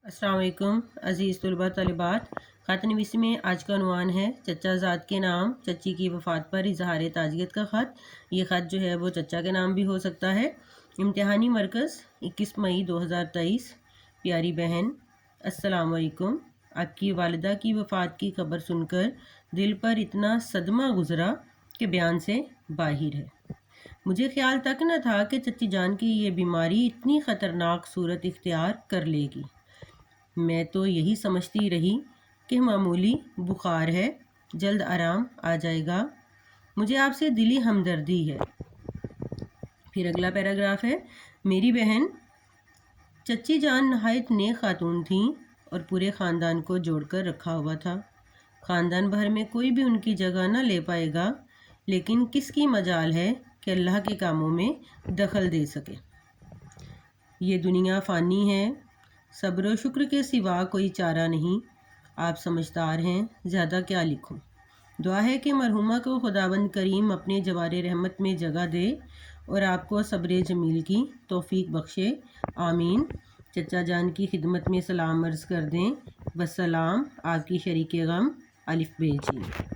अस्सलाम वालेकुम अज़ीज़ तलबा तलिबात। ख़त नवीसी में आज का उन्वान है चचा ज़ात के नाम चच्ची की वफ़ात पर इजहार ताज़ियत का ख़त। ये ख़त जो है वो चचा के नाम भी हो सकता है। इम्तिहानी मरकज़ 21 मई 2023। प्यारी बहन अस्सलाम वालेकुम। आपकी वालिदा की वफ़ात की खबर सुनकर दिल पर इतना सदमा गुज़रा कि बयान से बाहिर है। मुझे ख्याल तक न था कि चच्ची जान की ये बीमारी इतनी ख़तरनाक सूरत इख्तियार कर लेगी। मैं तो यही समझती रही कि मामूली बुखार है, जल्द आराम आ जाएगा। मुझे आपसे दिली हमदर्दी है। फिर अगला पैराग्राफ है। मेरी बहन चच्ची जान नहायत नेक खातून थी और पूरे ख़ानदान को जोड़कर रखा हुआ था। ख़ानदान भर में कोई भी उनकी जगह न ले पाएगा, लेकिन किसकी मजाल है कि अल्लाह के कामों में दखल दे सके। ये दुनिया फ़ानी है, सब्र व शुक्र के सिवा कोई चारा नहीं। आप समझदार हैं, ज़्यादा क्या लिखूं। दुआ है कि मरहुमा को खुदाबंद करीम अपने जवारे रहमत में जगह दे और आपको सब्र जमील की तौफीक बख्शे। आमीन। चचा जान की खिदमत में सलाम अर्ज़ कर दें। वस्सलाम। आपकी शरीके गम अलिफ बेजी।